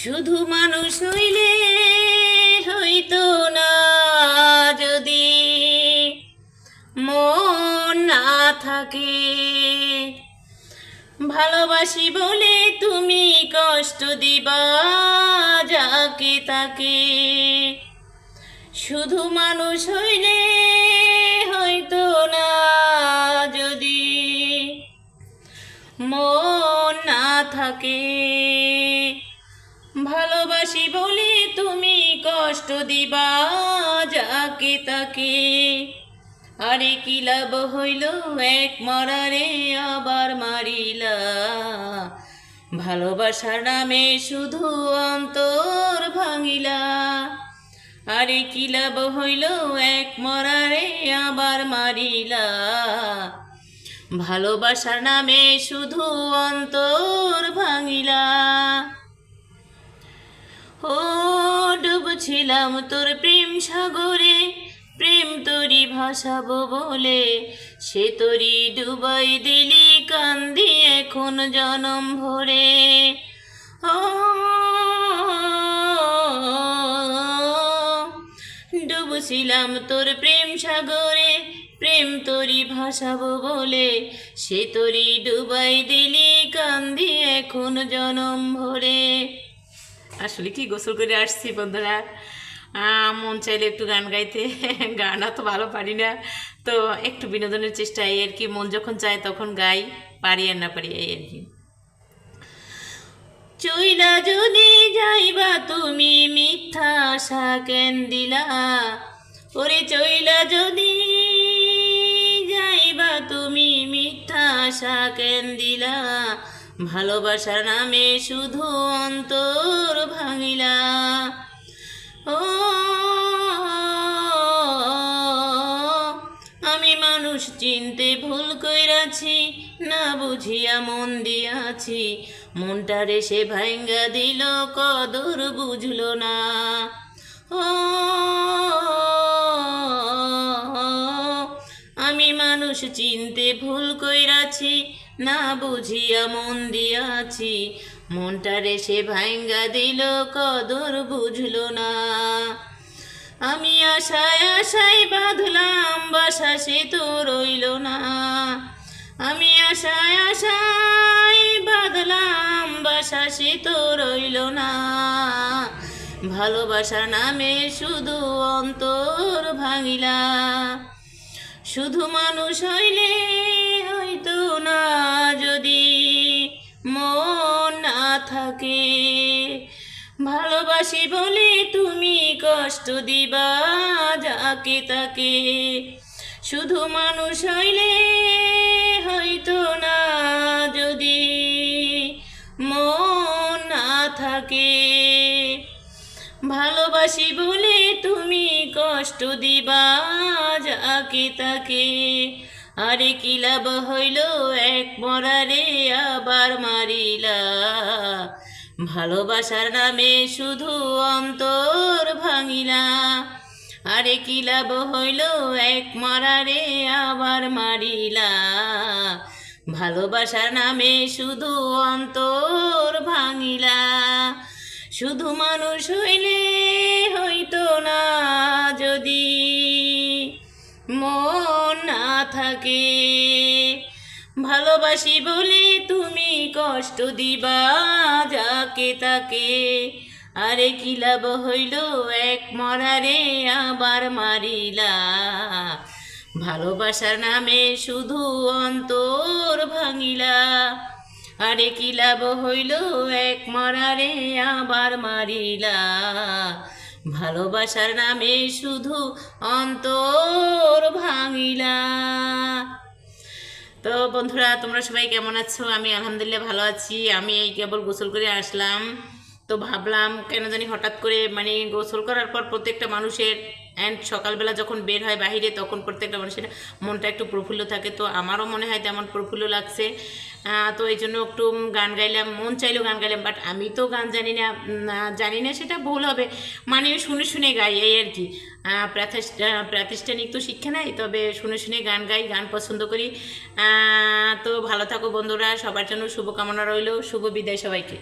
শুধু মানুষ হইলে হইতো না যদি মন না থাকে। ভালোবাসি বলে তুমি কষ্ট দিবা যাকে তাকে। শুধু মানুষ হইলে হইতো না যদি মন না থাকে। ভালোবাসি বলে তুমি কষ্ট দিবা যাকে তাকে। আরে কি লাভ হইল এক মরারে আবার মারিলা। ভালোবাসার নামে শুধু অন্তর ভাঙিলা। আরে কি লাভ হইল এক মরারে আবার মারিলা। ভালোবাসার নামে শুধু অন্তর ভাঙিলা। ও ডুবছিলাম তোর প্রেম সাগরে, প্রেম তোরি ভাসাবো বলে, সে তোরি ডুবাই দিলি কান্দি এখন জনম ভরে। ও ডুবছিলাম তোর প্রেম সাগরে, প্রেম তোরি ভাসাবো বলে, সে তোরি ডুবাই দিলি কান্দি এখন জনম ভরে। আসলে কি গোসল করে আসছি বন্ধুরা, মন চাইলে একটু গান গাইতে, গান অত ভালো পারি না, তো একটু বিনোদনের চেষ্টা এই আর কি। মন যখন চায় তখন গাই, পারি আর না পারি এই আর কি। চইলা যদি যাইবা তুমি মিথ্যা আশা কেন দিলা। ওরে চইলা যদি যাইবা তুমি মিথ্যা আশা কেন দিলা। ভালোবাসার নামে শুধু অন্তর ভাঙিলা। ও আমি মানুষ চিনতে ভুল কইরাছি, না বুঝিয়া মন দিয়াছি। মনটারে সে ভাঙ্গা দিল কদর বুঝলো না। ও আমি মানুষ চিনতে ভুল কইরাছি, না বুঝিয়া মন দিয়াছি। মনটারে সে ভাঙ্গা দিল কদর বুঝলো না। আমি আশায় আশায় বাঁধলাম বাসা, সে তো রইল না। আমি আশায় আশায় বাঁধলাম বাসা, সে তো রইল না। ভালোবাসার নামে শুধু অন্তর ভাঙিলা। শুধু মানুষ হইলে হইতো না যদি মন না থাকে। ভালোবাসি বলে তুমি কষ্ট দিবা যাকে তাকে। শুধু মানুষ হইলে হইতো না যদি মন না থাকে। ভালোবাসি বলে তুমি কষ্ট দিবা যাকে তাকে। আরে কি লাভ হইল এক মরারে আবার মারিলা। ভালোবাসার নামে শুধু অন্তর ভাঙিলা। আরে কি লাভ হইল এক মরারে আবার মারিলা। ভালোবাসার নামে শুধু অন্তর ভাঙিলা। শুধু মানুষ হইলে হইতো না যদি মন না থাকে। ভালোবাসি বলে তুমি কষ্ট দিবা যাকে তাকে। আরে কি লাভ হইল এক মরারে আবার মারিলা। ভালোবাসার নামে শুধু অন্তর ভাঙিলা। আরে কি লাভ হইল এক মরারে আবার মারিলা। ভালোবাসার নামে শুধু অন্তর ভাঙিলা। তো বন্ধুরা তোমরা সবাই কেমন আছো? আমি আলহামদুলিল্লাহ ভালো আছি। আমি এই কেবল গোসল করে আসলাম, তো ভাবলাম কেন জানি হঠাৎ করে মানে গোসল করার পর প্রত্যেকটা মানুষের অ্যান্ড সকালবেলা যখন বের হয় বাহিরে তখন প্রত্যেকটা মানুষের মনটা একটু প্রফুল্ল থাকে, তো আমারও মনে হয় তেমন প্রফুল্ল লাগছে। তো এই জন্য একটু গান গাইলাম, মন চাইলেও গান গাইলাম, বাট আমি তো গান জানি না সেটা ভুল হবে, মানে শুনে শুনে গাই এই আর কি। প্রাতিষ্ঠানিক তো শিক্ষা নাই, তবে শুনে শুনে গান গাই, গান পছন্দ করি। তো ভালো থাকো বন্ধুরা, সবার জন্য শুভকামনা রইল, শুভ বিদায় সবাইকে।